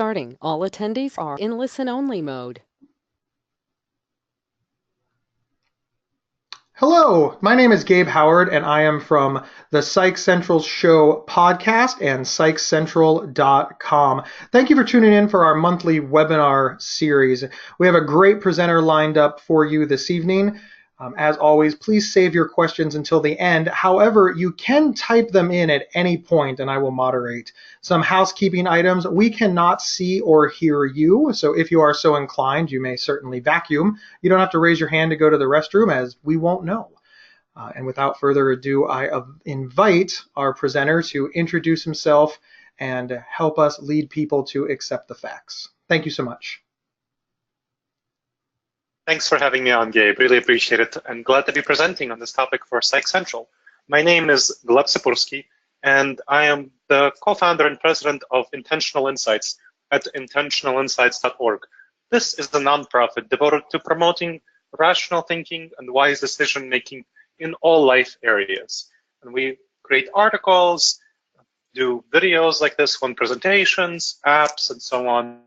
starting. All attendees are in listen-only mode. Hello, my name is Gabe Howard, and I am from the Psych Central Show podcast and psychcentral.com. Thank you for tuning in for our monthly webinar series. We have a great presenter lined up for you this evening. As always, please save your questions until the end. However, you can type them in at any point and I will moderate. Some housekeeping items: we cannot see or hear you, so if you are so inclined, you may certainly vacuum. You don't have to raise your hand to go to the restroom, as we won't know. And without further ado, I invite our presenter to introduce himself and help us lead people to accept the facts. Thank you so much. Thanks for having me on, Gabe. Really appreciate it, and glad to be presenting on this topic for Psych Central. My name is Gleb Sipursky, and I am the co-founder and president of Intentional Insights at intentionalinsights.org. This is the nonprofit devoted to promoting rational thinking and wise decision-making in all life areas. And we create articles, do videos like this one, presentations, apps, and so on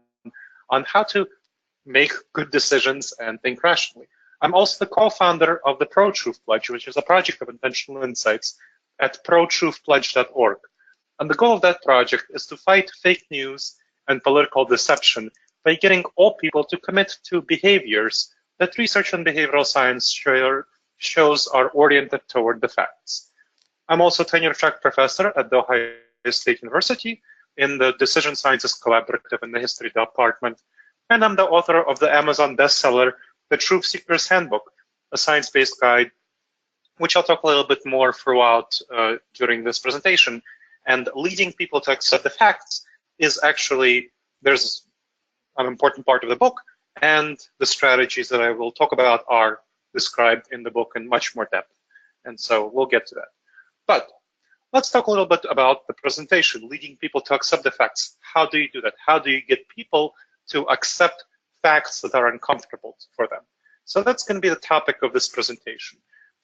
how to make good decisions and think rationally. I'm also the co-founder of the Pro-Truth Pledge, which is a project of Intentional Insights at protruthpledge.org. And the goal of that project is to fight fake news and political deception by getting all people to commit to behaviors that research and behavioral science shows are oriented toward the facts. I'm also a tenure-track professor at The Ohio State University in the Decision Sciences Collaborative in the History Department, and I'm the author of the Amazon bestseller, The Truth Seeker's Handbook, a science-based guide, which I'll talk a little bit more throughout during this presentation. And leading people to accept the facts is actually, there's an important part of the book, and the strategies that I will talk about are described in the book in much more depth. And so we'll get to that. But let's talk a little bit about the presentation, leading people to accept the facts. How do you do that? How do you get people to accept facts that are uncomfortable for them? So that's going to be the topic of this presentation.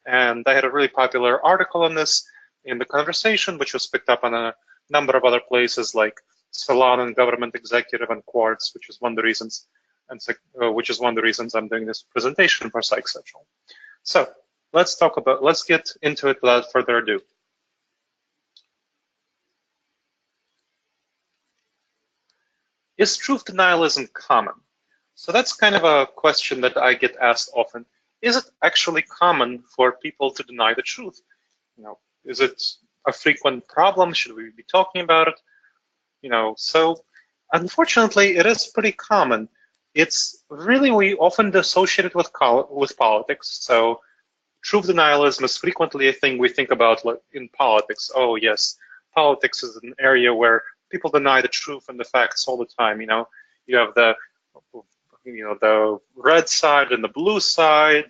And I had a really popular article on this in the conversation, which was picked up on a number of other places like Salon and Government Executive and Quartz, which is one of the reasons, I'm doing this presentation for Psych Central. So let's get into it without further ado. Is truth denialism common? So that's kind of a question that I get asked often. Is it actually common for people to deny the truth? Is it a frequent problem? Should we be talking about it? So unfortunately, it is pretty common. It's really, we often associate it with politics. So truth denialism is frequently a thing we think about in politics. Oh yes, politics is an area where people deny the truth and the facts all the time. You have the red side and the blue side,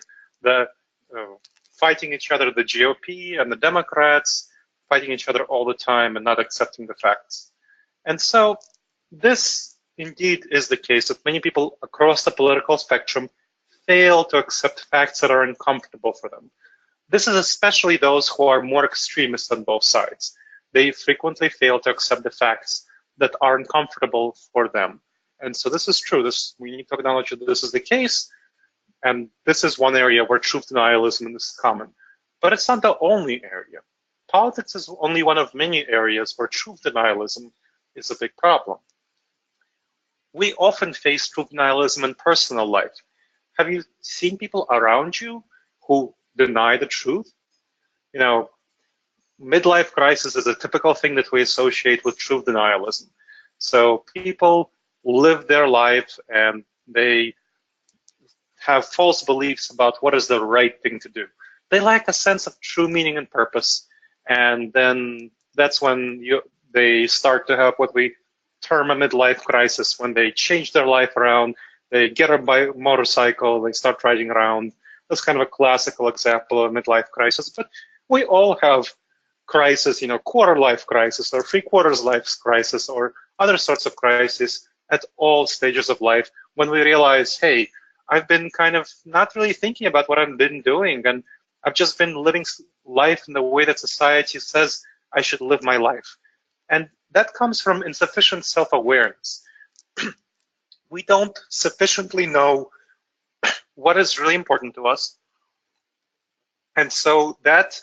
fighting each other, the GOP and the Democrats fighting each other all the time and not accepting the facts. And so this indeed is the case, that many people across the political spectrum fail to accept facts that are uncomfortable for them. This is especially those who are more extremist on both sides. They frequently fail to accept the facts that are uncomfortable for them. And so this is true. We need to acknowledge that this is the case. And this is one area where truth denialism is common. But it's not the only area. Politics is only one of many areas where truth denialism is a big problem. We often face truth denialism in personal life. Have you seen people around you who deny the truth? Midlife crisis is a typical thing that we associate with truth denialism. So people live their life and they have false beliefs about what is the right thing to do. They lack a sense of true meaning and purpose, and then that's when they start to have what we term a midlife crisis, when they change their life around, they get a motorcycle, they start riding around. That's kind of a classical example of a midlife crisis, but we all have crisis, quarter life crisis or three-quarters life crisis or other sorts of crises at all stages of life, when we realize, hey, I've been kind of not really thinking about what I've been doing, and I've just been living life in the way that society says I should live my life. And that comes from insufficient self-awareness. we don't sufficiently know what is really important to us. And so that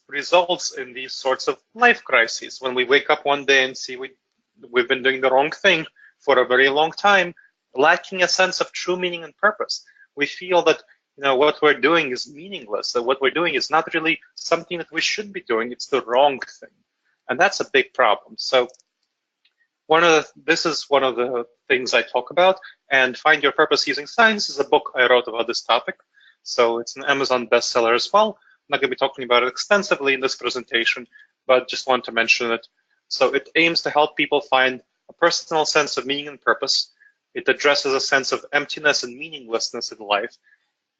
results in these sorts of life crises. When we wake up one day and see we've been doing the wrong thing for a very long time, lacking a sense of true meaning and purpose. We feel that what we're doing is meaningless, that what we're doing is not really something that we should be doing, it's the wrong thing. And that's a big problem. So this is one of the things I talk about, and Find Your Purpose Using Science is a book I wrote about this topic. So it's an Amazon bestseller as well. I'm not going to be talking about it extensively in this presentation, but just want to mention it. So it aims to help people find a personal sense of meaning and purpose. It addresses a sense of emptiness and meaninglessness in life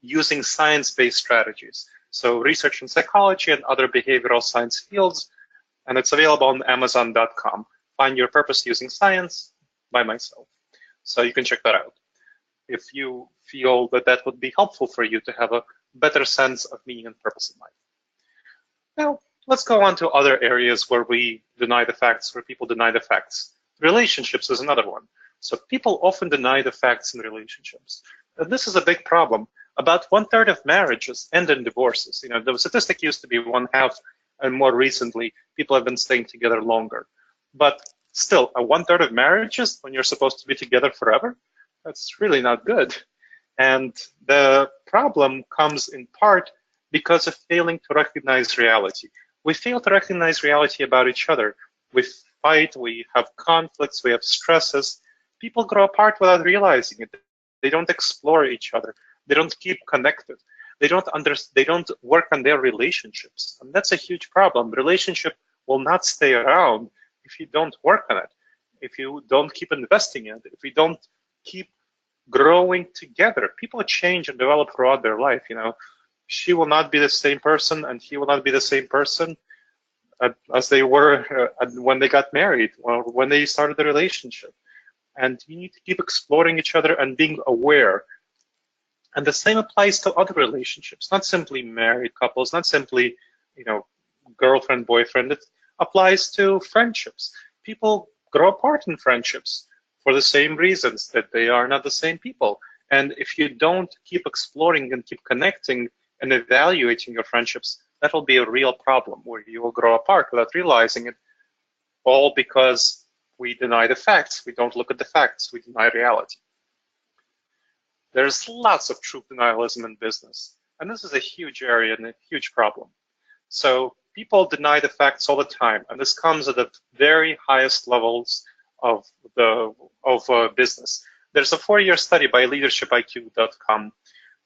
using science-based strategies. So research in psychology and other behavioral science fields, and it's available on Amazon.com. Find Your Purpose Using Science by myself. So you can check that out if you feel that that would be helpful for you to have a better sense of meaning and purpose in life. Now, let's go on to other areas where we deny the facts, where people deny the facts. Relationships is another one. So people often deny the facts in relationships. And this is a big problem. About 1/3 of marriages end in divorces. The statistic used to be 1/2, and more recently, people have been staying together longer. But still, 1/3 of marriages, when you're supposed to be together forever, that's really not good. And the problem comes in part because of failing to recognize reality. We fail to recognize reality about each other. We fight, we have conflicts, we have stresses. People grow apart without realizing it. They don't explore each other. They don't keep connected. They don't work on their relationships. And that's a huge problem. Relationship will not stay around if you don't work on it, if you don't keep investing in it, if you don't keep growing together. People change and develop throughout their life. She will not be the same person, and he will not be the same person as they were when they got married or when they started the relationship. And you need to keep exploring each other and being aware. And the same applies to other relationships, not simply married couples, not simply, girlfriend, boyfriend. It applies to friendships. People grow apart in friendships for the same reasons, that they are not the same people. And if you don't keep exploring and keep connecting and evaluating your friendships, that will be a real problem where you will grow apart without realizing it, all because we deny the facts. We don't look at the facts. We deny reality. There's lots of truth denialism in business, and this is a huge area and a huge problem. So people deny the facts all the time, and this comes at the very highest levels of business. There's a 4-year study by leadershipiq.com.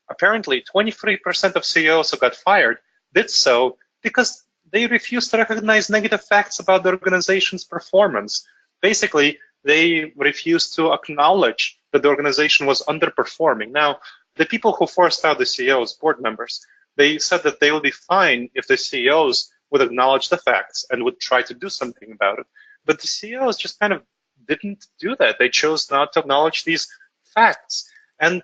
Apparently, 23% of CEOs who got fired did so because they refused to recognize negative facts about the organization's performance. Basically, they refused to acknowledge that the organization was underperforming. Now, the people who forced out the CEOs, board members, they said that they would be fine if the CEOs would acknowledge the facts and would try to do something about it. But the CEOs just kind of didn't do that. They chose not to acknowledge these facts. And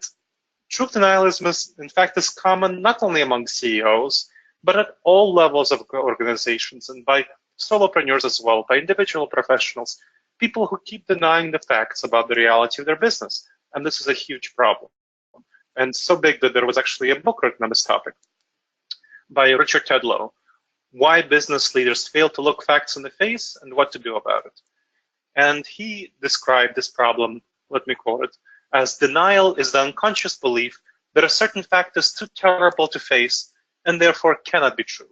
truth denialism is, in fact, is common not only among CEOs, but at all levels of organizations and by solopreneurs as well, by individual professionals, people who keep denying the facts about the reality of their business. And this is a huge problem. And so big that there was actually a book written on this topic by Richard Tedlow, Why Business Leaders Fail to Look Facts in the Face and What to Do About It. And he described this problem, let me quote it, as denial is the unconscious belief that a certain fact is too terrible to face and therefore cannot be true.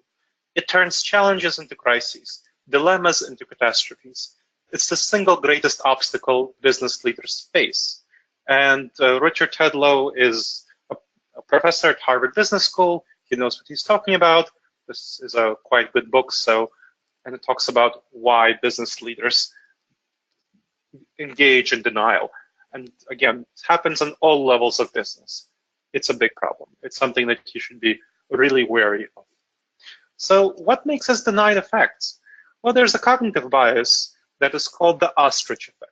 It turns challenges into crises, dilemmas into catastrophes. It's the single greatest obstacle business leaders face. And Richard Tedlow is a professor at Harvard Business School. He knows what he's talking about. This is a quite good book, and it talks about why business leaders engage in denial. And again, it happens on all levels of business. It's a big problem. It's something that you should be really wary of. So what makes us deny the facts? Well, there's a cognitive bias that is called the Ostrich Effect,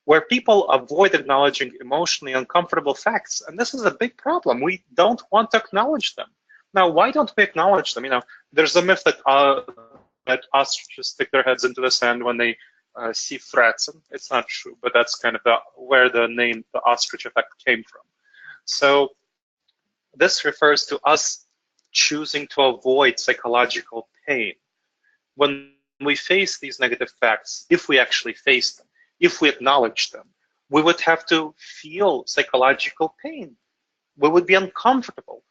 where people avoid acknowledging emotionally uncomfortable facts. And this is a big problem. We don't want to acknowledge them. Now, why don't we acknowledge them? There's a myth that ostriches stick their heads into the sand when they see threats. And it's not true, but that's kind of where the name, the Ostrich Effect, came from. So this refers to us choosing to avoid psychological pain. When we face these negative facts, if we actually face them, if we acknowledge them, we would have to feel psychological pain. We would be uncomfortable.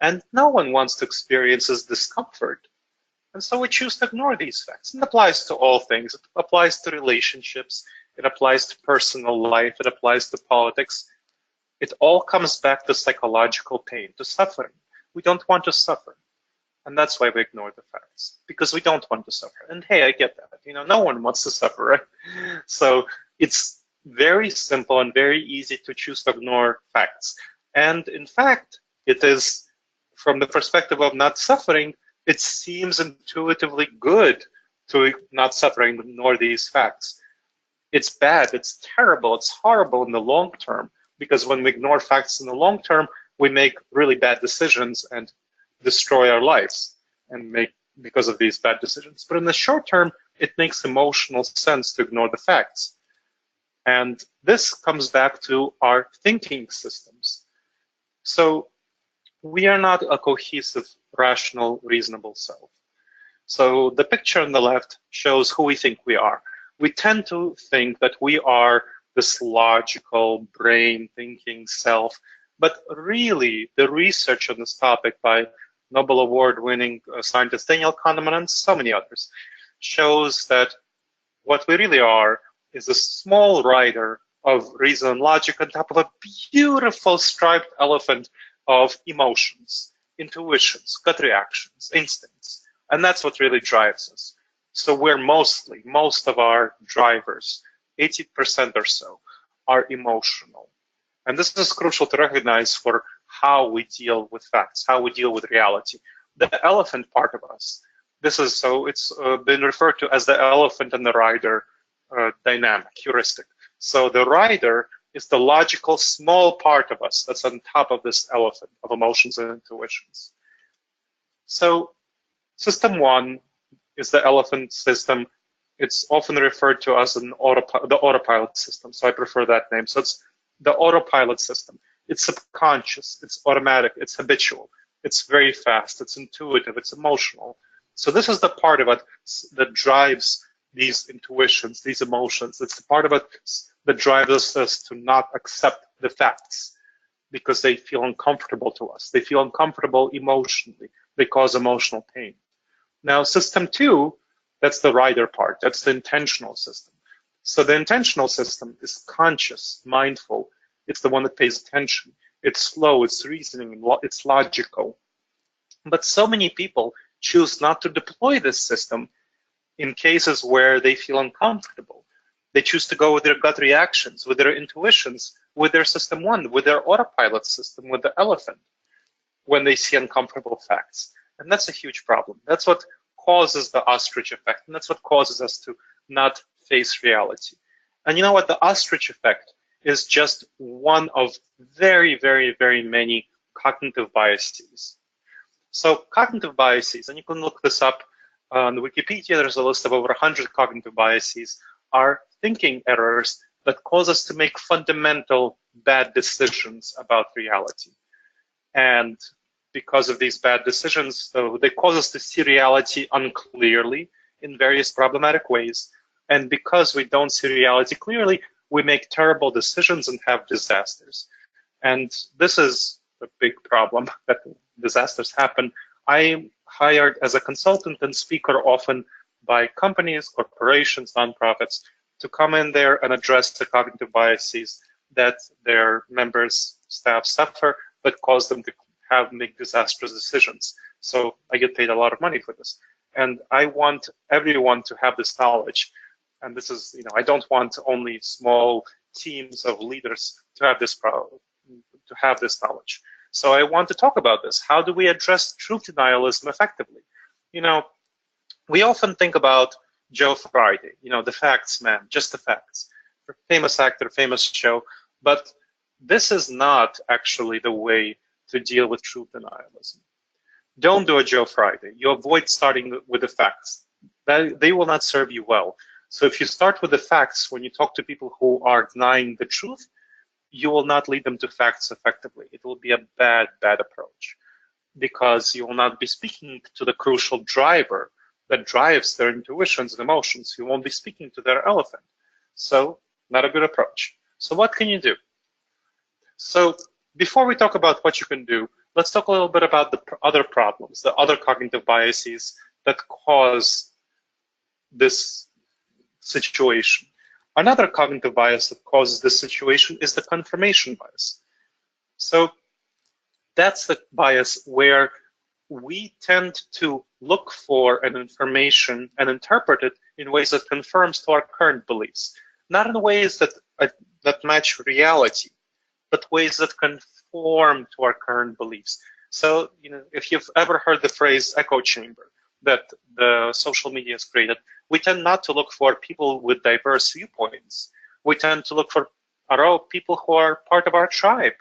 And no one wants to experience this discomfort. And so we choose to ignore these facts. And it applies to all things. It applies to relationships. It applies to personal life. It applies to politics. It all comes back to psychological pain, to suffering. We don't want to suffer. And that's why we ignore the facts, because we don't want to suffer. And hey, I get that. No one wants to suffer, right? So it's very simple and very easy to choose to ignore facts. And in fact, it is, from the perspective of not suffering, it seems intuitively good to not suffer and ignore these facts. It's bad, it's terrible, it's horrible in the long term, because when we ignore facts in the long term, we make really bad decisions and destroy our lives because of these bad decisions. But in the short term, it makes emotional sense to ignore the facts. And this comes back to our thinking systems. So we are not a cohesive, rational, reasonable self. So the picture on the left shows who we think we are. We tend to think that we are this logical, brain thinking self, but really the research on this topic by Nobel Award-winning scientist Daniel Kahneman and so many others shows that what we really are is a small rider of reason and logic on top of a beautiful striped elephant of emotions, intuitions, gut reactions, instincts. And that's what really drives us. So we're most of our drivers, 80% or so, are emotional. And this is crucial to recognize for how we deal with facts, how we deal with reality. The elephant part of us, it's been referred to as the elephant and the rider dynamic, heuristic. So the rider is the logical small part of us that's on top of this elephant of emotions and intuitions. So system one is the elephant system. It's often referred to as the autopilot system, so I prefer that name. So it's the autopilot system. It's subconscious, it's automatic, it's habitual, it's very fast, it's intuitive, it's emotional. So this is the part of it that drives these intuitions, these emotions. It's the part of it that drives us to not accept the facts because they feel uncomfortable to us. They feel uncomfortable emotionally. They cause emotional pain. Now, system two, that's the rider part. That's the intentional system. So the intentional system is conscious, mindful. It's the one that pays attention. It's slow, it's reasoning, it's logical. But so many people choose not to deploy this system in cases where they feel uncomfortable. They choose to go with their gut reactions, with their intuitions, with their system one, with their autopilot system, with the elephant, when they see uncomfortable facts. And that's a huge problem. That's what causes the ostrich effect, and that's what causes us to not face reality. And you know what? The ostrich effect is just one of very, very, very many cognitive biases. So cognitive biases, and you can look this up on Wikipedia, there's a list of over 100 cognitive biases, are thinking errors that cause us to make fundamental bad decisions about reality. And because of these bad decisions, so they cause us to see reality unclearly in various problematic ways. And because we don't see reality clearly, we make terrible decisions and have disasters. And this is a big problem, that disasters happen. I'm hired as a consultant and speaker often by companies, corporations, nonprofits to come in there and address the cognitive biases that their members, staff suffer, but cause them to make disastrous decisions. So I get paid a lot of money for this. And I want everyone to have this knowledge. And this is, I don't want only small teams of leaders to have this knowledge. So I want to talk about this. How do we address truth denialism effectively? We often think about Joe Friday, the facts man, just the facts. Famous actor, famous show. But this is not actually the way to deal with truth denialism. Don't do a Joe Friday. You avoid starting with the facts. They will not serve you well. So if you start with the facts when you talk to people who are denying the truth, you will not lead them to facts effectively. It will be a bad approach, because you will not be speaking to the crucial driver that drives their intuitions and emotions. You won't be speaking to their elephant. So not a good approach. So what can you do? So before we talk about what you can do, let's talk a little bit about the other problems, the other cognitive biases that cause this situation. Another cognitive bias that causes this situation is the confirmation bias. So that's the bias where we tend to look for an information and interpret it in ways that confirms to our current beliefs, not in ways that match reality, but ways that conform to our current beliefs. So, if you've ever heard the phrase echo chamber that the social media has created, we tend not to look for people with diverse viewpoints. We tend to look for people who are part of our tribe,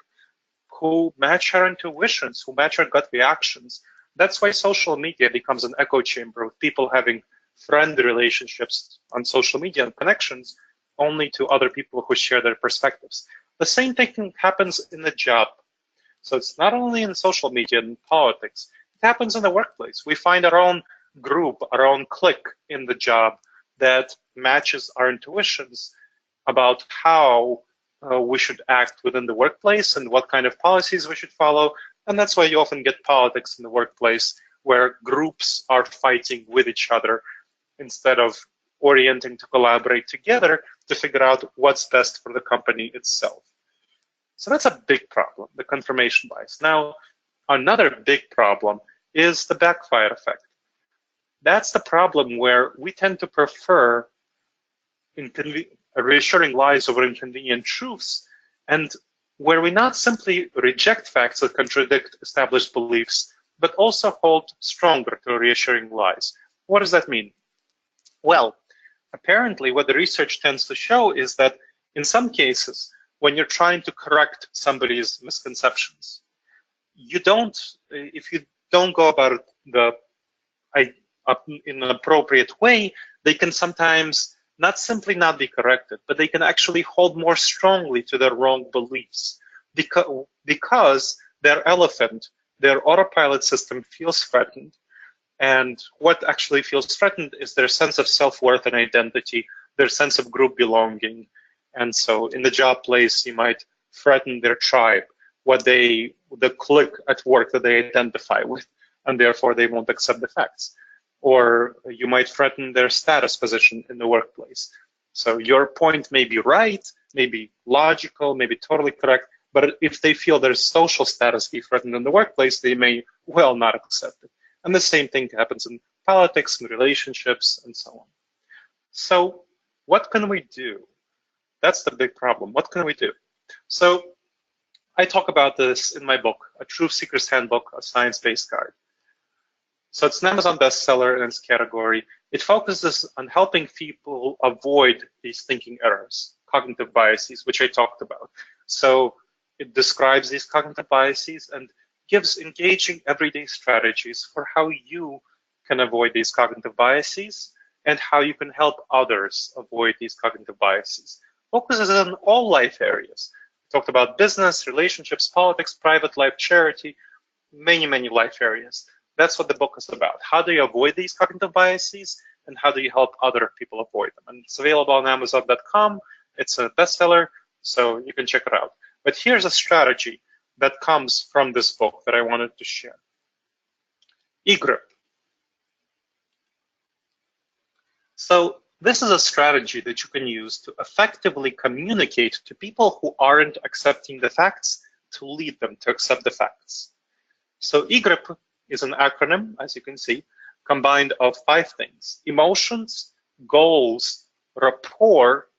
who match our intuitions, who match our gut reactions. That's why social media becomes an echo chamber with people having friend relationships on social media and connections only to other people who share their perspectives. The same thing happens in the job. So it's not only in social media and politics, it happens in the workplace. We find our own group, our own clique in the job that matches our intuitions about how we should act within the workplace and what kind of policies we should follow. And that's why you often get politics in the workplace, where groups are fighting with each other instead of orienting to collaborate together to figure out what's best for the company itself. So that's a big problem, the confirmation bias. Now, another big problem is the backfire effect. That's the problem where we tend to prefer reassuring lies over inconvenient truths, and where we not simply reject facts that contradict established beliefs, but also hold stronger to reassuring lies. What does that mean? Well, apparently what the research tends to show is that in some cases, when you're trying to correct somebody's misconceptions, if you don't go about it in an appropriate way, they can sometimes not simply not be corrected, but they can actually hold more strongly to their wrong beliefs because their elephant, their autopilot system feels threatened. And what actually feels threatened is their sense of self-worth and identity, their sense of group belonging. And so in the job place, you might threaten their tribe, the clique at work that they identify with, and therefore they won't accept the facts. Or you might threaten their status position in the workplace. So your point may be right, may be logical, may be totally correct, but if they feel their social status be threatened in the workplace, they may well not accept it. And the same thing happens in politics and relationships and so on. So what can we do? That's the big problem. What can we do? So I talk about this in my book, A Truth Seeker's Handbook, a Science-Based Guide. So it's an Amazon bestseller in its category. It focuses on helping people avoid these thinking errors, cognitive biases, which I talked about. So it describes these cognitive biases and gives engaging everyday strategies for how you can avoid these cognitive biases and how you can help others avoid these cognitive biases. Focuses on all life areas. We talked about business, relationships, politics, private life, charity, many, many life areas. That's what the book is about. How do you avoid these cognitive biases, and how do you help other people avoid them? And it's available on Amazon.com. It's a bestseller, so you can check it out. But here's a strategy that comes from this book that I wanted to share. EGRIP. So this is a strategy that you can use to effectively communicate to people who aren't accepting the facts, to lead them to accept the facts. So EGRIP is an acronym, as you can see, combined of 5 things: emotions, goals, rapport,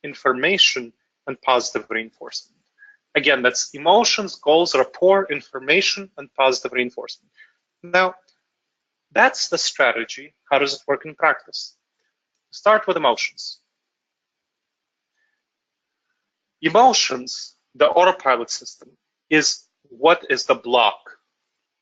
information, and positive reinforcement. Again, that's emotions, goals, rapport, information, and positive reinforcement. Now, that's the strategy. How does it work in practice? Start with emotions. Emotions, the autopilot system, is what is the block.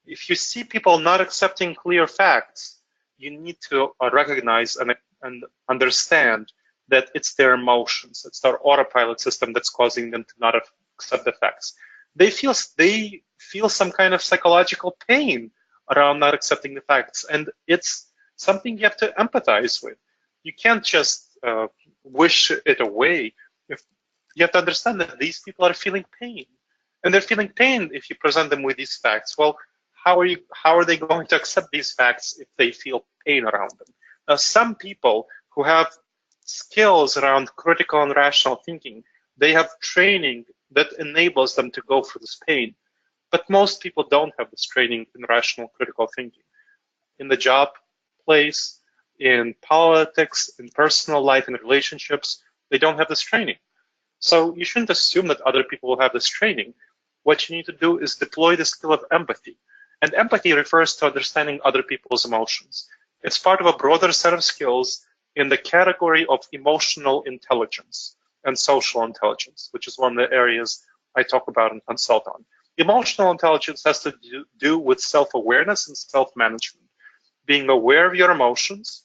If you see people not accepting clear facts, you need to recognize and understand that it's their emotions, it's their autopilot system that's causing them to not accept the facts. They feel some kind of psychological pain around not accepting the facts, and it's something you have to empathize with. You can't just wish it away. You have to understand that these people are feeling pain, and they're feeling pain if you present them with these facts. Well, how are they going to accept these facts if they feel pain around them? Now, some people who have skills around critical and rational thinking, they have training that enables them to go through this pain. But most people don't have this training in rational critical thinking. In the job place, in politics, in personal life, in relationships, they don't have this training. So you shouldn't assume that other people will have this training. What you need to do is deploy the skill of empathy. And empathy refers to understanding other people's emotions. It's part of a broader set of skills in the category of emotional intelligence and social intelligence, which is one of the areas I talk about and consult on. Emotional intelligence has to do with self-awareness and self-management, being aware of your emotions,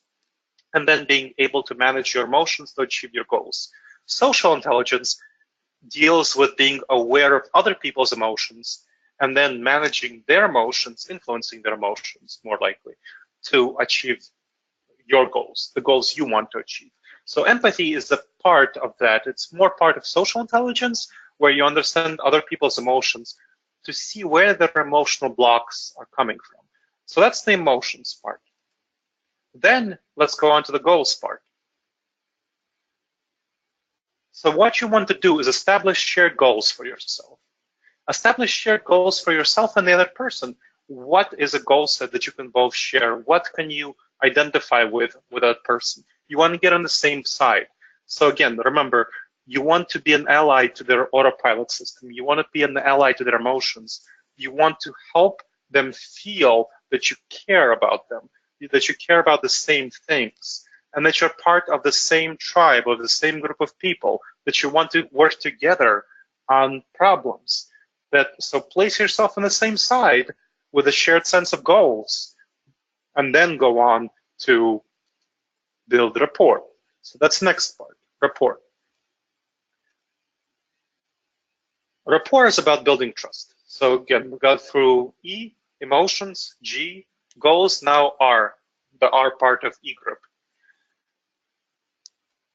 and then being able to manage your emotions to achieve your goals. Social intelligence deals with being aware of other people's emotions and then managing their emotions, influencing their emotions, more likely, to achieve your goals, the goals you want to achieve. So empathy is a part of that. It's more part of social intelligence, where you understand other people's emotions to see where their emotional blocks are coming from. So that's the emotions part. Then let's go on to the goals part. So what you want to do is establish shared goals for yourself. Establish shared goals for yourself and the other person. What is a goal set that you can both share? What can you identify with that person? You want to get on the same side. So again, remember, you want to be an ally to their autopilot system. You want to be an ally to their emotions. You want to help them feel that you care about them, that you care about the same things, and that you're part of the same tribe, or the same group of people, that you want to work together on problems. So place yourself on the same side with a shared sense of goals, and then go on to build rapport. So that's the next part, rapport. Rapport is about building trust. So again, we got through E, emotions, G, goals, now R, the R part of EGRIP.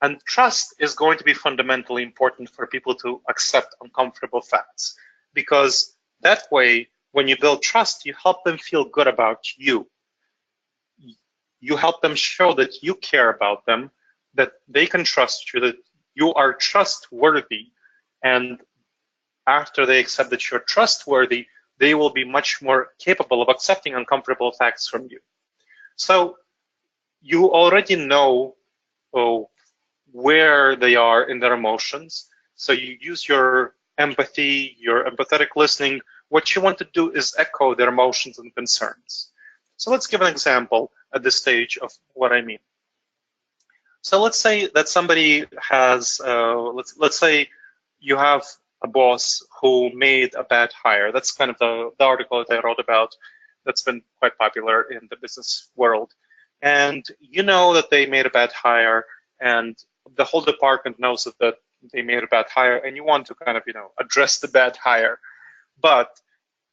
And trust is going to be fundamentally important for people to accept uncomfortable facts, because that way, when you build trust, you help them feel good about you. You help them show that you care about them, that they can trust you, that you are trustworthy. And after they accept that you're trustworthy, they will be much more capable of accepting uncomfortable facts from you. So you already know where they are in their emotions. So you use your empathy, your empathetic listening. What you want to do is echo their emotions and concerns. So let's give an example at this stage of what I mean. So let's say that somebody has, let's say you have a boss who made a bad hire. That's kind of the article that I wrote about that's been quite popular in the business world. And you know that they made a bad hire, and the whole department knows that they made a bad hire, and you want to kind of, address the bad hire. But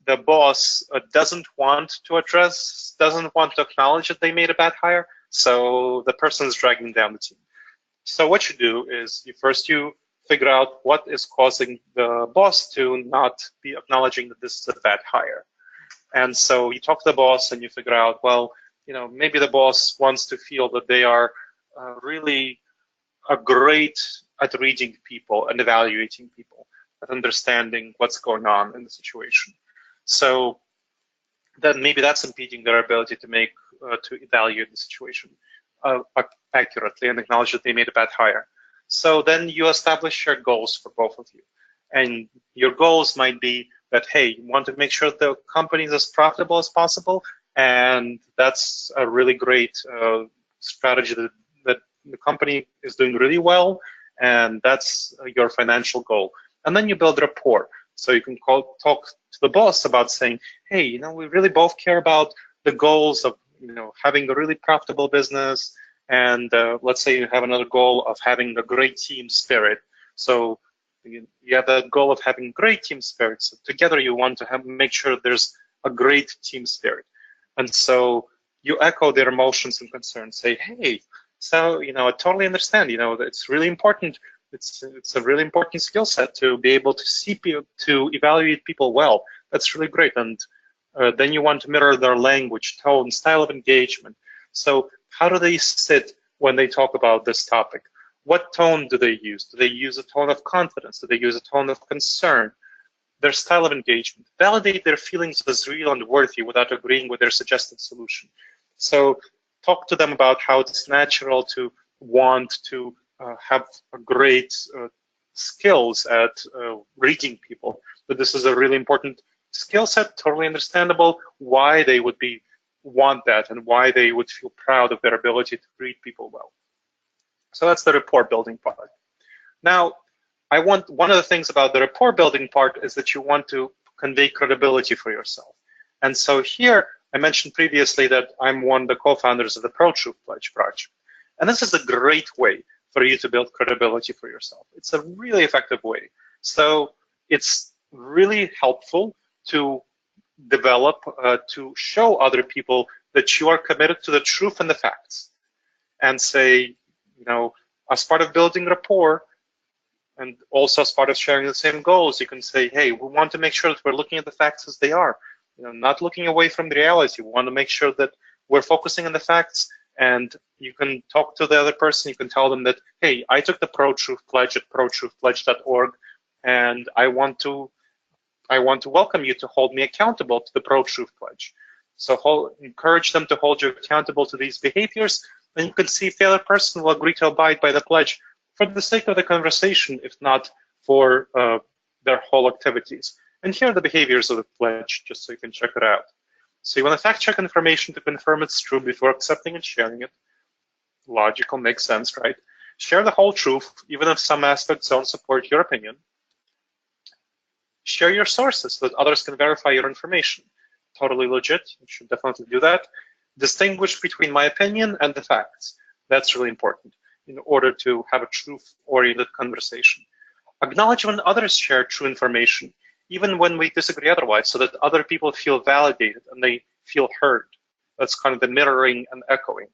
the boss doesn't want to acknowledge that they made a bad hire, so the person is dragging down the team. So what you do is you figure out what is causing the boss to not be acknowledging that this is a bad hire. And so you talk to the boss and you figure out, well, maybe the boss wants to feel that they are really great at reading people and evaluating people, at understanding what's going on in the situation. So then maybe that's impeding their ability to evaluate the situation accurately and acknowledge that they made a bad hire. So then you establish shared goals for both of you. And your goals might be that, hey, you want to make sure the company is as profitable as possible, and that's a really great strategy that the company is doing really well, and that's your financial goal. And then you build rapport. So you can talk to the boss about saying, hey, we really both care about the goals of having a really profitable business, and let's say you have another goal of having a great team spirit. So you have that goal of having great team spirit. So together you want to make sure there's a great team spirit. And so you echo their emotions and concerns. Say, hey, so I totally understand. It's really important. It's a really important skill set to be able to see people, to evaluate people well. That's really great. And then you want to mirror their language, tone, style of engagement. So how do they sit when they talk about this topic? What tone do they use? Do they use a tone of confidence? Do they use a tone of concern? Their style of engagement. Validate their feelings as real and worthy without agreeing with their suggested solution. So talk to them about how it's natural to want to have a great skills at reading people. But this is a really important skill set, totally understandable why they would want that and why they would feel proud of their ability to read people well. So that's the rapport building part. Now, one of the things about the rapport building part is that you want to convey credibility for yourself. And so here, I mentioned previously that I'm one of the co-founders of the Pro-Truth Pledge project. And this is a great way for you to build credibility for yourself. It's a really effective way. So it's really helpful to develop, to show other people that you are committed to the truth and the facts. And say, as part of building rapport, and also as part of sharing the same goals, you can say, hey, we want to make sure that we're looking at the facts as they are, not looking away from the reality. We want to make sure that we're focusing on the facts, and you can talk to the other person. You can tell them that, hey, I took the Pro-Truth Pledge at protruthpledge.org, and I want to welcome you to hold me accountable to the Pro-Truth Pledge. So encourage them to hold you accountable to these behaviors, and you can see if the other person will agree to abide by the pledge for the sake of the conversation, if not for their whole activities. And here are the behaviors of the pledge, just so you can check it out. So you want to fact check information to confirm it's true before accepting and sharing it. Logical, makes sense, right? Share the whole truth, even if some aspects don't support your opinion. Share your sources so that others can verify your information. Totally legit, you should definitely do that. Distinguish between my opinion and the facts. That's really important in order to have a truth-oriented conversation. Acknowledge when others share true information, even when we disagree otherwise, so that other people feel validated and they feel heard. That's kind of the mirroring and echoing.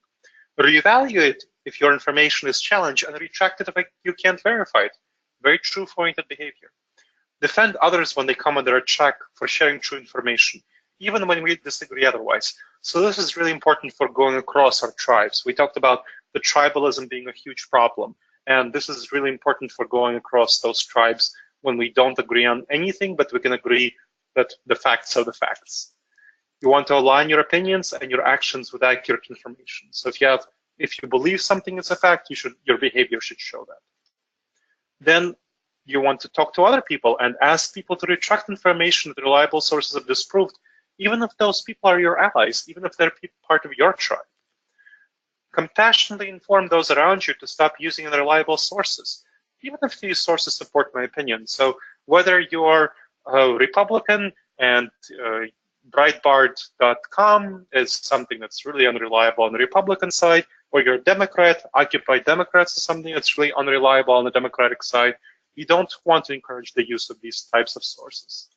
Reevaluate if your information is challenged and retract it if you can't verify it. Very truth-oriented behavior. Defend others when they come under attack for sharing true information, even when we disagree otherwise. So this is really important for going across our tribes. We talked about the tribalism being a huge problem, and this is really important for going across those tribes when we don't agree on anything, but we can agree that the facts are the facts. You want to align your opinions and your actions with accurate information. So if you believe something is a fact, your behavior should show that. Then you want to talk to other people and ask people to retract information that reliable sources have disproved, even if those people are your allies, even if they're part of your tribe. Compassionately inform those around you to stop using unreliable sources, even if these sources support my opinion. So whether you're a Republican and Breitbart.com is something that's really unreliable on the Republican side, or you're a Democrat, Occupy Democrats is something that's really unreliable on the Democratic side, you don't want to encourage the use of these types of sources.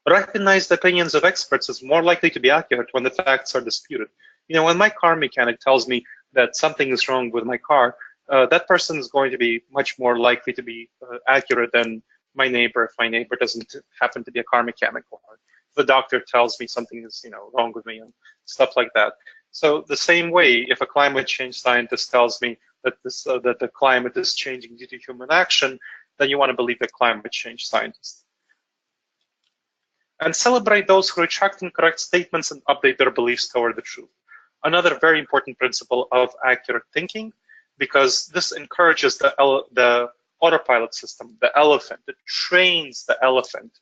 Recognize the opinions of experts is more likely to be accurate when the facts are disputed. When my car mechanic tells me that something is wrong with my car, that person is going to be much more likely to be accurate than my neighbor if my neighbor doesn't happen to be a car mechanic, or the doctor tells me something is wrong with me and stuff like that. So the same way, if a climate change scientist tells me that that the climate is changing due to human action, then you want to believe the climate change scientist. And celebrate those who retract incorrect statements and update their beliefs toward the truth. Another very important principle of accurate thinking, because this encourages the autopilot system, the elephant. It trains the elephant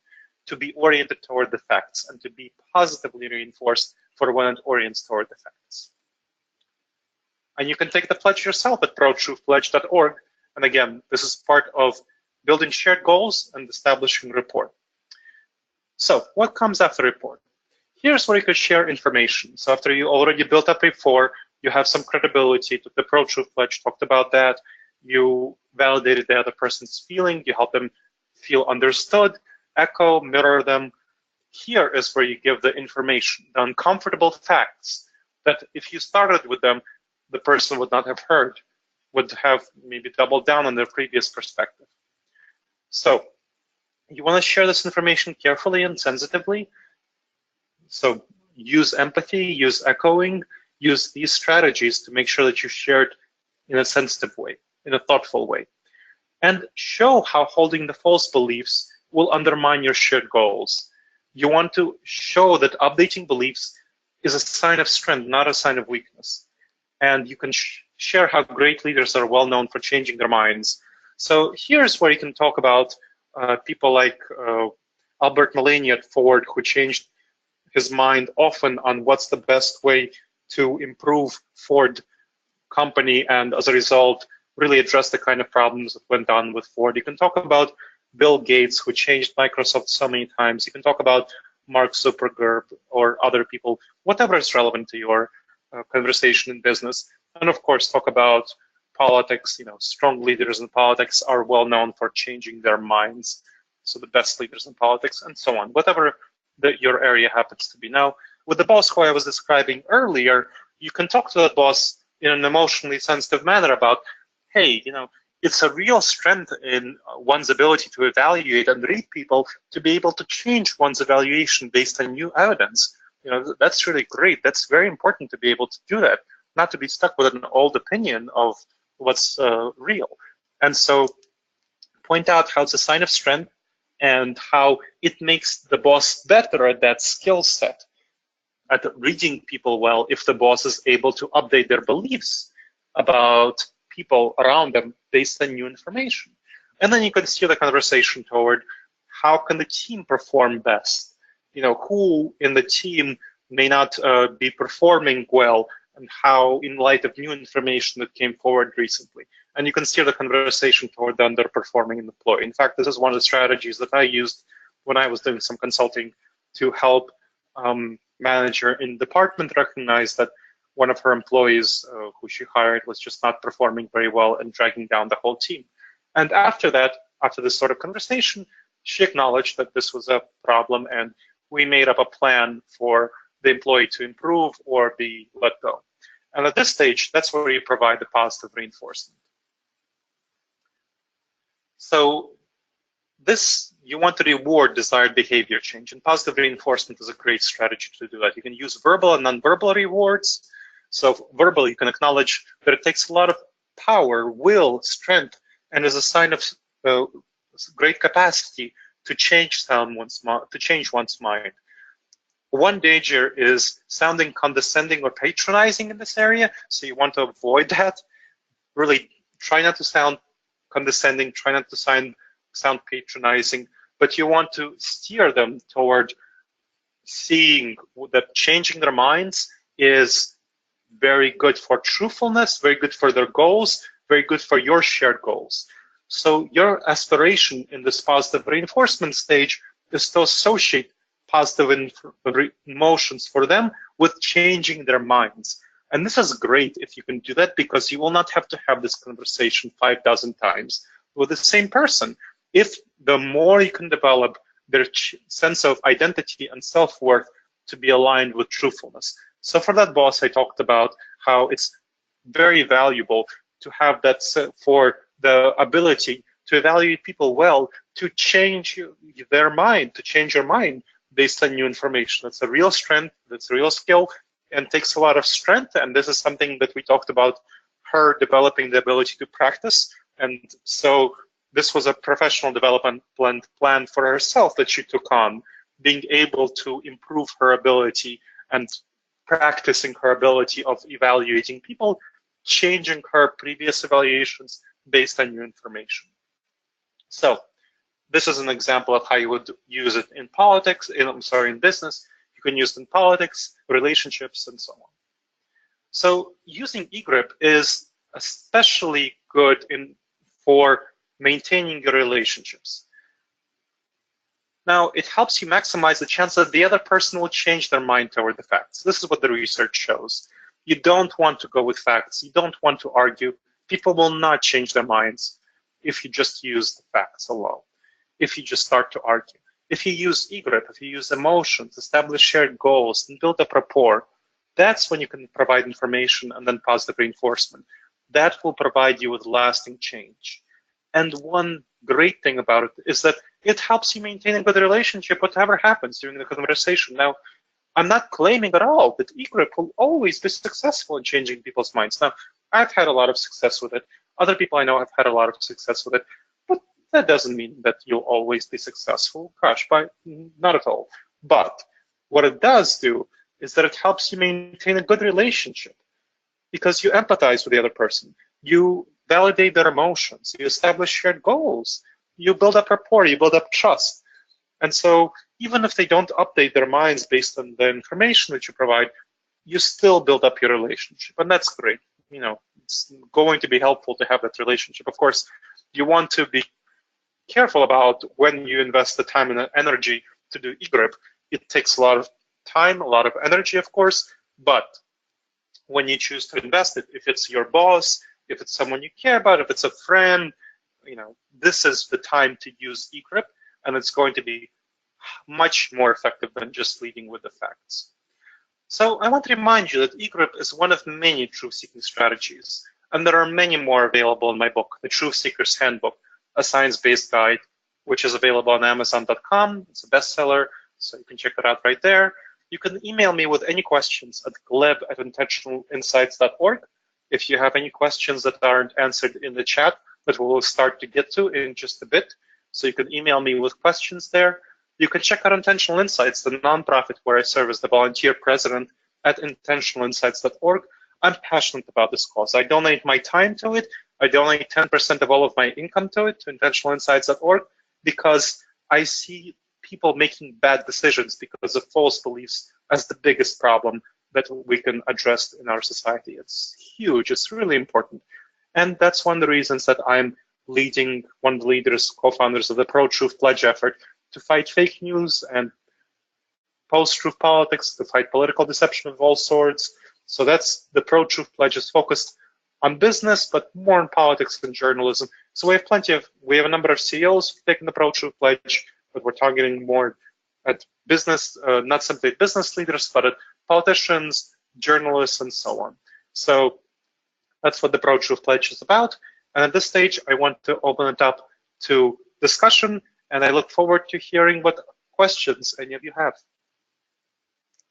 to be oriented toward the facts and to be positively reinforced for when it orients toward the facts. And you can take the pledge yourself at protruthpledge.org. And again, this is part of building shared goals and establishing rapport. So what comes after rapport? Here's where you could share information. So after you already built up rapport, You have some credibility, took the approach with pledge, talked about that. You validated the other person's feeling, you help them feel understood, echo, mirror them. Here is where you give the information, the uncomfortable facts that if you started with them, the person would not have heard, would have maybe doubled down on their previous perspective. So you want to share this information carefully and sensitively. So use empathy, use echoing, use these strategies to make sure that you share it in a sensitive way, in a thoughtful way. And show how holding the false beliefs will undermine your shared goals. You want to show that updating beliefs is a sign of strength, not a sign of weakness. And you can share how great leaders are well known for changing their minds. So here's where you can talk about people like Albert Mullaney at Ford, who changed his mind often on what's the best way to improve Ford company, and as a result, really address the kind of problems that went on with Ford. You can talk about Bill Gates, who changed Microsoft so many times. You can talk about Mark Zuckerberg or other people, whatever is relevant to your conversation in business. And of course, talk about politics. You know, strong leaders in politics are well known for changing their minds. So the best leaders in politics, and so on, whatever your area happens to be. Now, with the boss who I was describing earlier, you can talk to that boss in an emotionally sensitive manner about, hey, you know, it's a real strength in one's ability to evaluate and read people to be able to change one's evaluation based on new evidence. You know, that's really great. That's very important to be able to do that, not to be stuck with an old opinion of what's real. And so point out how it's a sign of strength and how it makes the boss better at that skill set, at reading people well, if the boss is able to update their beliefs about people around them based on new information. And then you can steer the conversation toward how can the team perform best? You know, who in the team may not be performing well, and how in light of new information that came forward recently. And you can steer the conversation toward the underperforming employee. In fact, this is one of the strategies that I used when I was doing some consulting to help manager in department recognize that one of her employees who she hired was just not performing very well and dragging down the whole team. And after that, after this sort of conversation, she acknowledged that this was a problem, and we made up a plan for the employee to improve or be let go. And at this stage, that's where you provide the positive reinforcement. So this, you want to reward desired behavior change, and positive reinforcement is a great strategy to do that. You can use verbal and nonverbal rewards. So verbal, you can acknowledge that it takes a lot of power, will, strength, and is a sign of great capacity to change one's mind. One danger is sounding condescending or patronizing in this area, so you want to avoid that. Really try not to sound condescending, try not to sound patronizing, but you want to steer them toward seeing that changing their minds is very good for truthfulness, very good for their goals, very good for your shared goals. So your aspiration in this positive reinforcement stage is to associate positive emotions for them with changing their minds. And this is great if you can do that, because you will not have to have this conversation 5,000 times with the same person. If the more you can develop their sense of identity and self-worth to be aligned with truthfulness. So for that boss, I talked about how it's very valuable to have that for the ability to evaluate people well, to change their mind, to change your mind based on new information. That's a real strength, that's a real skill, and takes a lot of strength. And this is something that we talked about, her developing the ability to practice. And so this was a professional development plan for herself that she took on, being able to improve her ability and practicing her ability of evaluating people, changing her previous evaluations based on new information. So this is an example of how you would use it in politics, in business. You can use it in politics, relationships, and so on. So using EGRIP is especially good for maintaining your relationships. Now, it helps you maximize the chance that the other person will change their mind toward the facts. This is what the research shows. You don't want to go with facts. You don't want to argue. People will not change their minds if you just use the facts alone, if you just start to argue. If you use EGRIP, if you use emotions, establish shared goals, and build up rapport, that's when you can provide information and then positive reinforcement. That will provide you with lasting change. And one great thing about it is that it helps you maintain a good relationship, whatever happens during the conversation. Now, I'm not claiming at all that EGRIP will always be successful in changing people's minds. Now, I've had a lot of success with it. Other people I know have had a lot of success with it. But that doesn't mean that you'll always be successful. Gosh, not at all. But what it does do is that it helps you maintain a good relationship because you empathize with the other person. You validate their emotions. You establish shared goals. You build up rapport. You build up trust. And so even if they don't update their minds based on the information that you provide, you still build up your relationship. And that's great. You know, it's going to be helpful to have that relationship. Of course, you want to be careful about when you invest the time and energy to do EGRIP. It takes a lot of time, a lot of energy, of course, but when you choose to invest it, if it's your boss, if it's someone you care about, if it's a friend, you know, this is the time to use EGRIP, and it's going to be much more effective than just leading with the facts. So I want to remind you that EGRIP is one of many truth-seeking strategies, and there are many more available in my book, The Truth Seeker's Handbook, a science-based guide, which is available on Amazon.com. It's a bestseller, so you can check it out right there. You can email me with any questions at gleb@intentionalinsights.org. If you have any questions that aren't answered in the chat, that we will start to get to in just a bit, so you can email me with questions there. You can check out Intentional Insights, the nonprofit where I serve as the volunteer president at intentionalinsights.org. I'm passionate about this cause. I donate my time to it. I donate 10% of all of my income to it, to intentionalinsights.org, because I see people making bad decisions because of false beliefs as the biggest problem that we can address in our society. It's huge. It's really important. And that's one of the reasons that I'm leading, one of the leaders, co-founders of the Pro-Truth Pledge effort, to fight fake news and post-truth politics, to fight political deception of all sorts. So that's the Pro-Truth Pledge is focused on business, but more on politics and journalism. So we have a number of CEOs taking the Pro-Truth Pledge, but we're targeting more at business, not simply business leaders, but at politicians, journalists, and so on. So that's what the Pro-Truth Pledge is about. And at this stage, I want to open it up to discussion, and I look forward to hearing what questions any of you have.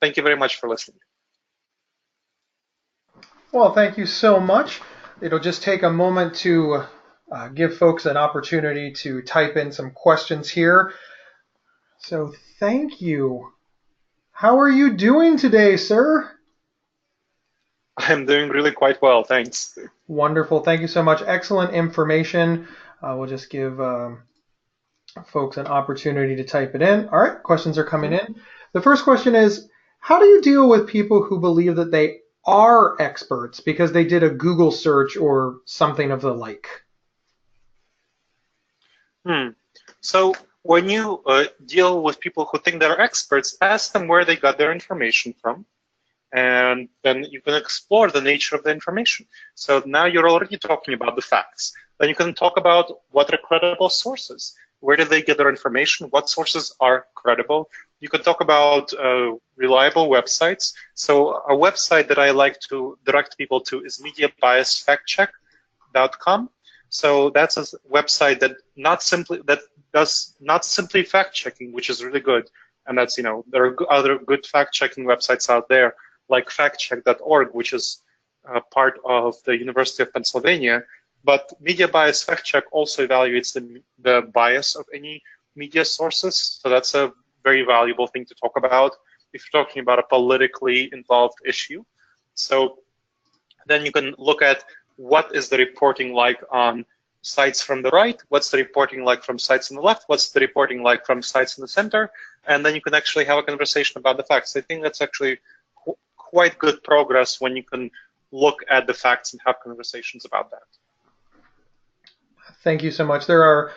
Thank you very much for listening. Well, thank you so much. It'll just take a moment to give folks an opportunity to type in some questions here. So thank you. How are you doing today, sir? I'm doing really quite well, thanks. Wonderful. Thank you so much. Excellent information. We'll just give folks an opportunity to type it in. All right, questions are coming in. The first question is, how do you deal with people who believe that they are experts because they did a Google search or something of the like? So when you deal with people who think they're experts, ask them where they got their information from, and then you can explore the nature of the information. So now you're already talking about the facts. Then you can talk about what are credible sources. Where did they get their information? What sources are credible? You can talk about reliable websites. So a website that I like to direct people to is mediabiasfactcheck.com. So that's a website that does not simply fact checking, which is really good. And that's, there are other good fact checking websites out there, like factcheck.org, which is part of the University of Pennsylvania. But Media Bias Fact Check also evaluates the bias of any media sources. So that's a very valuable thing to talk about if you're talking about a politically involved issue. So then you can look at what is the reporting like on sites from the right, what's the reporting like from sites on the left, what's the reporting like from sites in the center, and then you can actually have a conversation about the facts. I think that's actually quite good progress when you can look at the facts and have conversations about that. Thank you so much. There are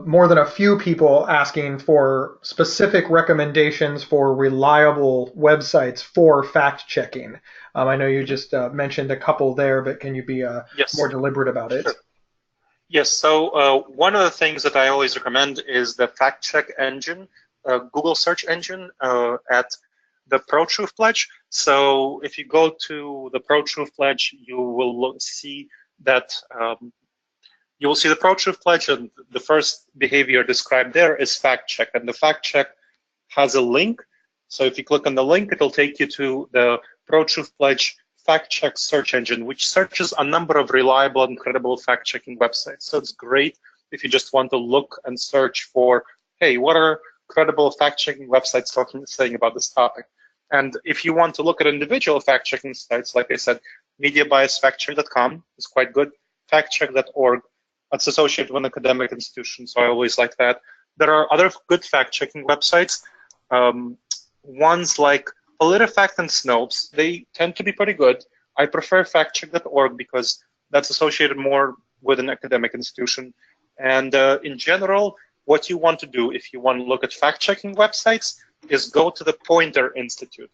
more than a few people asking for specific recommendations for reliable websites for fact checking. I know you just mentioned a couple there, but can you be more Yes, deliberate about it? sure. Yes, so one of the things that I always recommend is the fact check engine, Google search engine at the Pro Truth Pledge. So if you go to the Pro Truth Pledge, you will see that you will see the Pro Truth Pledge, and the first behavior described there is fact check. And the fact check has a link. So if you click on the link, it'll take you to the Pro Truth Pledge fact check search engine, which searches a number of reliable and credible fact checking websites. So it's great if you just want to look and search for, hey, what are credible fact checking websites saying about this topic? And if you want to look at individual fact checking sites, like I said, mediabiasfactcheck.com is quite good, factcheck.org. That's associated with an academic institution, so I always like that. There are other good fact-checking websites. Ones like PolitiFact and Snopes, they tend to be pretty good. I prefer factcheck.org because that's associated more with an academic institution. And in general, what you want to do if you want to look at fact-checking websites is go to the Poynter Institute,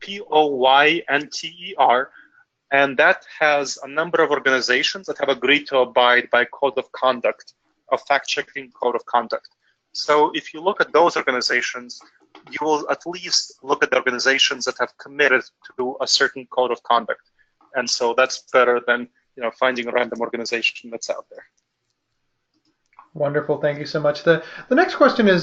Poynter. And that has a number of organizations that have agreed to abide by code of conduct, a fact-checking code of conduct. So if you look at those organizations, you will at least look at the organizations that have committed to a certain code of conduct. And so that's better than finding a random organization that's out there. Wonderful, thank you so much. The next question is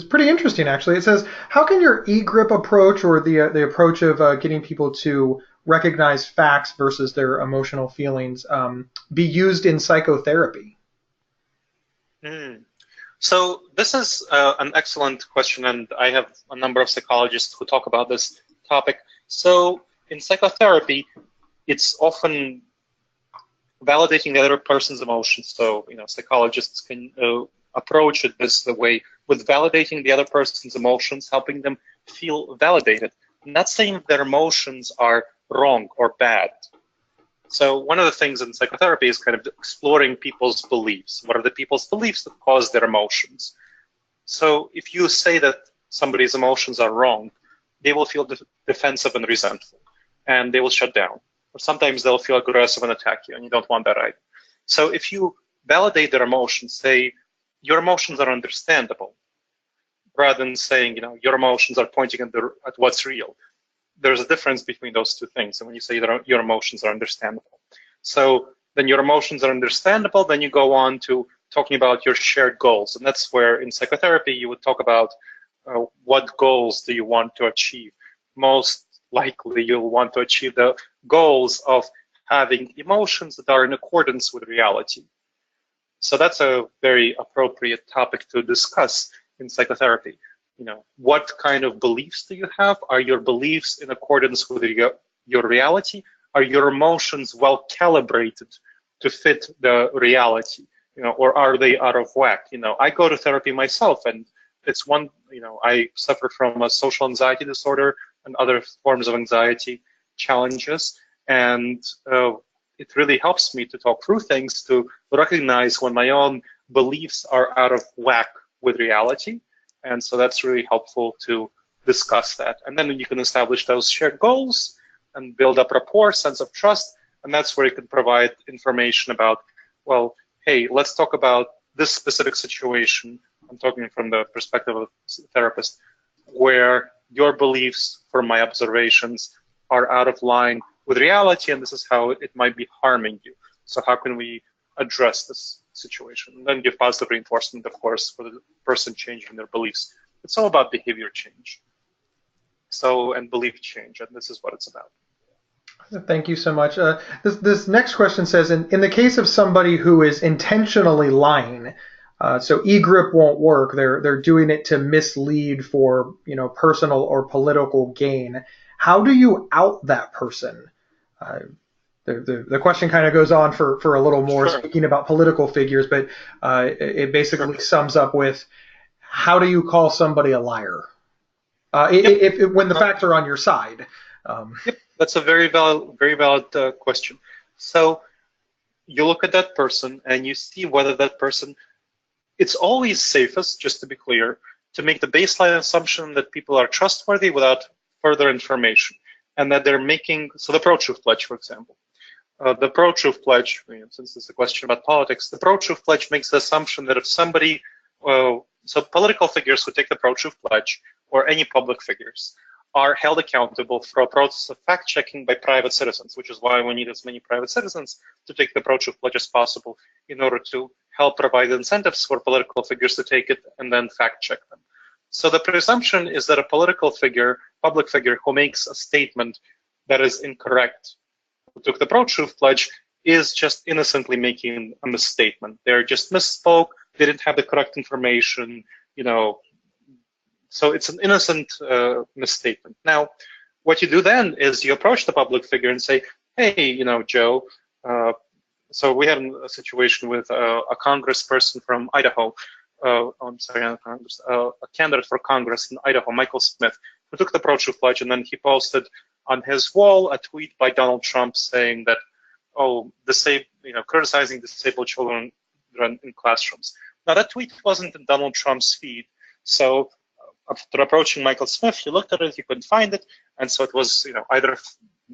pretty interesting, actually. It says, how can your EGRIP approach, or the approach of getting people to recognize facts versus their emotional feelings, be used in psychotherapy? So this is an excellent question, and I have a number of psychologists who talk about this topic. So in psychotherapy, it's often validating the other person's emotions. So psychologists can approach it this way, with validating the other person's emotions, helping them feel validated. I'm not saying their emotions are wrong or bad. So one of the things in psychotherapy is kind of exploring people's beliefs. What are the people's beliefs that cause their emotions? So if you say that somebody's emotions are wrong, they will feel defensive and resentful, and they will shut down. Or sometimes they'll feel aggressive and attack you, and you don't want that either. So if you validate their emotions, say, your emotions are understandable, rather than saying, your emotions are pointing at what's real. There's a difference between those two things. And when you say that your emotions are understandable, so then your emotions are understandable, then you go on to talking about your shared goals. And that's where in psychotherapy you would talk about what goals do you want to achieve. Most likely you'll want to achieve the goals of having emotions that are in accordance with reality. So that's a very appropriate topic to discuss in psychotherapy. What kind of beliefs do you have? Are your beliefs in accordance with your reality? Are your emotions well calibrated to fit the reality? Or are they out of whack? I go to therapy myself, and it's one, I suffer from a social anxiety disorder and other forms of anxiety challenges. And it really helps me to talk through things, to recognize when my own beliefs are out of whack with reality. And so that's really helpful to discuss that. And then you can establish those shared goals and build up rapport, sense of trust. And that's where you can provide information about, well, hey, let's talk about this specific situation. I'm talking from the perspective of a therapist, where your beliefs, from my observations, are out of line with reality, and this is how it might be harming you. So how can we address this situation? And then give positive reinforcement, of course, for the person changing their beliefs. It's all about behavior change. And belief change, and this is what it's about. Thank you so much. This next question says, in the case of somebody who is intentionally lying, so EGRIP won't work. They're doing it to mislead for personal or political gain. How do you out that person? The question kind of goes on for a little more, Sure. speaking about political figures, but it basically sums up with, how do you call somebody a liar when the facts are on your side? Yep, that's a very valid question. So, you look at that person and you see whether that person, it's always safest, just to be clear, to make the baseline assumption that people are trustworthy without further information, and that they're making, so the pro-truth pledge, for example. The pro-truth pledge, since this is a question about politics, the pro-truth pledge makes the assumption that if somebody, so political figures who take the pro-truth pledge, or any public figures, are held accountable for a process of fact-checking by private citizens, which is why we need as many private citizens to take the pro-truth pledge as possible in order to help provide incentives for political figures to take it and then fact-check them. So the presumption is that a political figure, public figure, who makes a statement that is incorrect, who took the pro-truth pledge, is just innocently making a misstatement. They're just misspoke, they didn't have the correct information, so it's an innocent misstatement. Now, what you do then is you approach the public figure and say, hey, Joe, so we had a situation with a congressperson from Idaho, I'm sorry, not Congress, a candidate for Congress in Idaho, Michael Smith, who took the pro-truth pledge, and then he posted on his wall a tweet by Donald Trump saying that, criticizing disabled children in classrooms. Now, that tweet wasn't in Donald Trump's feed, so after approaching Michael Smith, he looked at it, he couldn't find it, and so it was, either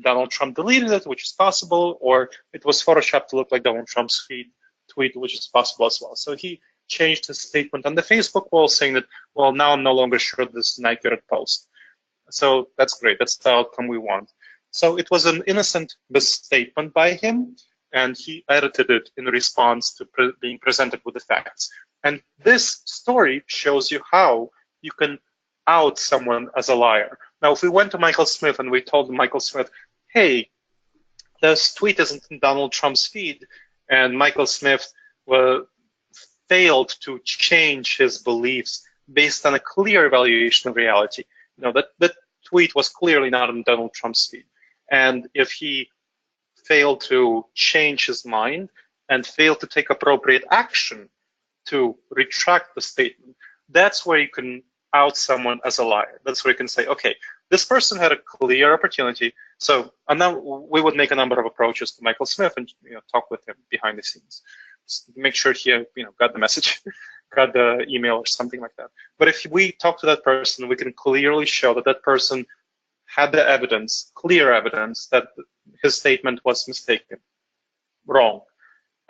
Donald Trump deleted it, which is possible, or it was photoshopped to look like Donald Trump's feed tweet, which is possible as well. So he changed his statement on the Facebook wall, saying that, well, now I'm no longer sure this is an accurate post. So that's great. That's the outcome we want. So it was an innocent misstatement by him, and he edited it in response to being presented with the facts. And this story shows you how you can out someone as a liar. Now, if we went to Michael Smith and we told Michael Smith, hey, this tweet isn't in Donald Trump's feed, and Michael Smith failed to change his beliefs based on a clear evaluation of reality. That tweet was clearly not in Donald Trump's feed. And if he failed to change his mind and failed to take appropriate action to retract the statement, that's where you can out someone as a liar. That's where you can say, okay, this person had a clear opportunity. So, and now we would make a number of approaches to Michael Smith and talk with him behind the scenes. Just make sure he got the message, got the email or something like that. But if we talk to that person, we can clearly show that that person had the evidence, clear evidence, that his statement was mistaken, wrong,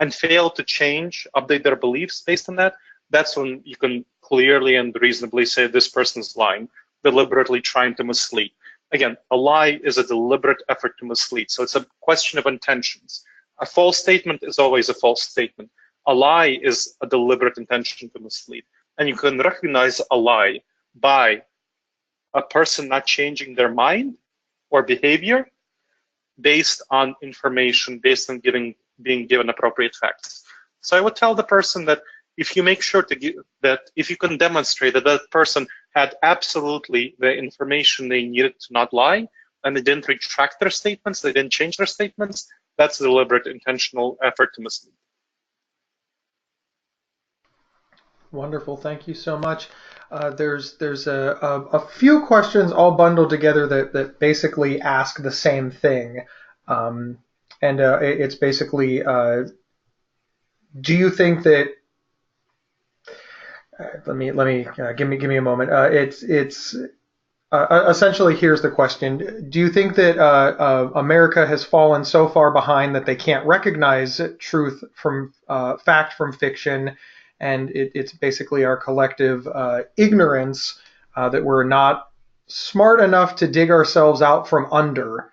and failed to change, update their beliefs based on that. That's when you can clearly and reasonably say this person's lying, deliberately trying to mislead. Again, a lie is a deliberate effort to mislead. So it's a question of intentions. A false statement is always a false statement. A lie is a deliberate intention to mislead. And you can recognize a lie by a person not changing their mind or behavior based on information, based on being given appropriate facts. So I would tell the person that if you make sure to give that, if you can demonstrate that that person had absolutely the information they needed to not lie, and they didn't retract their statements, they didn't change their statements, that's a deliberate, intentional effort to mislead. Wonderful, thank you so much. There's a few questions all bundled together that basically ask the same thing, and it's basically, do you think that? Let me give me a moment. It's essentially, here's the question: do you think that America has fallen so far behind that they can't recognize truth from fact from fiction? And it's basically our collective ignorance that we're not smart enough to dig ourselves out from under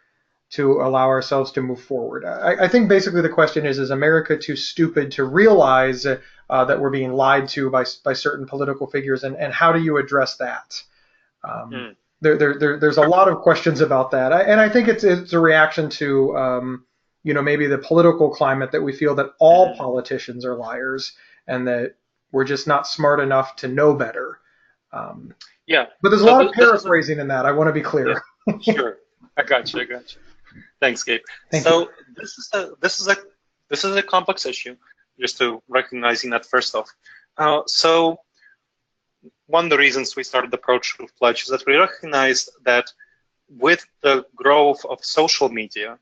to allow ourselves to move forward. I think basically the question is America too stupid to realize that we're being lied to by certain political figures, and how do you address that? There's a lot of questions about that, and I think it's a reaction to maybe the political climate that we feel that all politicians are liars, and that we're just not smart enough to know better. Yeah. But there's a lot of paraphrasing in that. I want to be clear. Yeah, sure. I got you. Thanks, Gabe. Thank you. This is a complex issue. Just to recognizing that first off. So one of the reasons we started the Pro-Truth Pledge is that we recognized that with the growth of social media,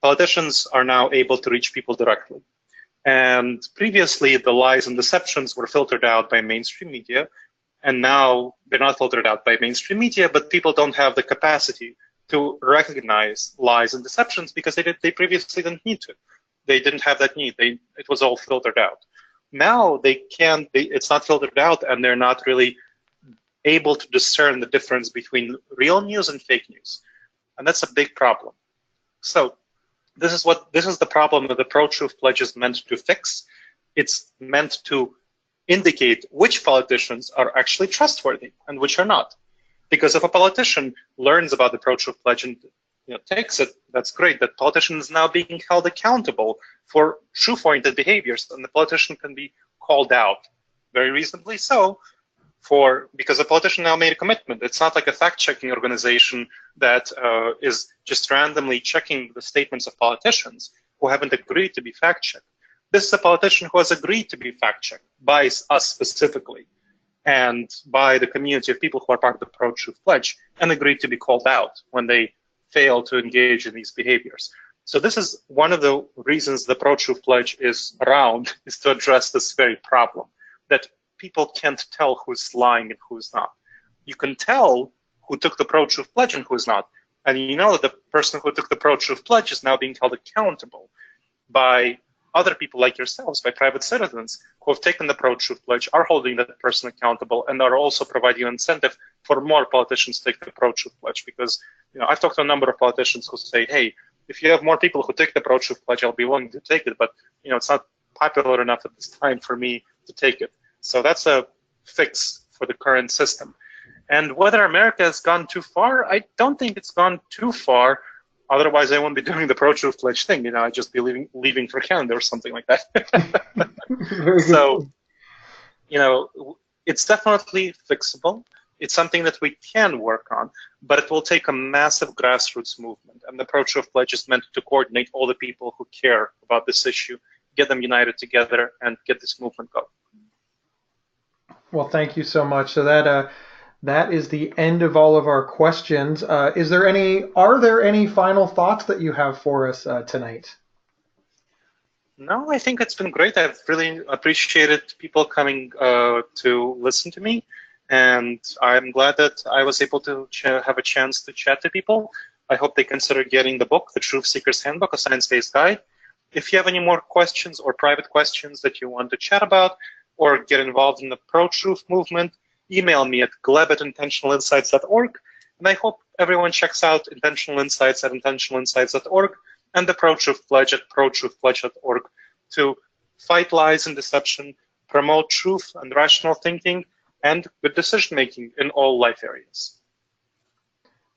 politicians are now able to reach people directly. And previously, the lies and deceptions were filtered out by mainstream media. And now they're not filtered out by mainstream media, but people don't have the capacity to recognize lies and deceptions because they previously didn't need to. They didn't have that need. It was all filtered out. Now it's not filtered out, and they're not really able to discern the difference between real news and fake news. And that's a big problem. So this is the problem that the pro-truth pledge is meant to fix. It's meant to indicate which politicians are actually trustworthy and which are not. Because if a politician learns about the pro-truth pledge and takes it, that's great. That politician is now being held accountable for truth-oriented behaviors, and the politician can be called out, very reasonably so, because the politician now made a commitment. It's not like a fact-checking organization that is just randomly checking the statements of politicians who haven't agreed to be fact-checked. This is a politician who has agreed to be fact-checked by us specifically and by the community of people who are part of the pro-truth pledge and agreed to be called out when they fail to engage in these behaviors. So this is one of the reasons the pro-truth pledge is around, is to address this very problem, that people can't tell who's lying and who's not. You can tell who took the pro-truth pledge and who's not. And you know that the person who took the pro-truth pledge is now being held accountable by other people like yourselves, by private citizens who have taken the pro-truth pledge, are holding that person accountable, and are also providing an incentive for more politicians to take the pro-truth pledge. Because I've talked to a number of politicians who say, hey, if you have more people who take the pro-truth pledge, I'll be willing to take it, but it's not popular enough at this time for me to take it. So that's a fix for the current system. And whether America has gone too far, I don't think it's gone too far. Otherwise, I wouldn't be doing the pro-truth pledge thing. I'd just be leaving for Canada or something like that. So, it's definitely fixable. It's something that we can work on, but it will take a massive grassroots movement. And the pro-truth pledge is meant to coordinate all the people who care about this issue, get them united together, and get this movement going. Well, thank you so much. So that is the end of all of our questions. Are there any final thoughts that you have for us tonight? No, I think it's been great. I've really appreciated people coming to listen to me, and I'm glad that I was able to have a chance to chat to people. I hope they consider getting the book, The Truth Seeker's Handbook, a science-based guide. If you have any more questions or private questions that you want to chat about or get involved in the pro-truth movement, email me at gleb@intentionalinsights.org, and I hope everyone checks out Intentional Insights at intentionalinsights.org and the Pro-Truth Pledge at protruthpledge.org to fight lies and deception, promote truth and rational thinking, and good decision-making in all life areas.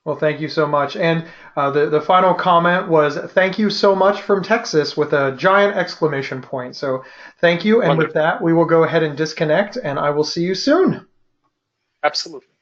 Well, thank you so much. And the final comment was, thank you so much from Texas, with a giant exclamation point. So thank you. And Wonderful. With that, we will go ahead and disconnect, and I will see you soon. Absolutely.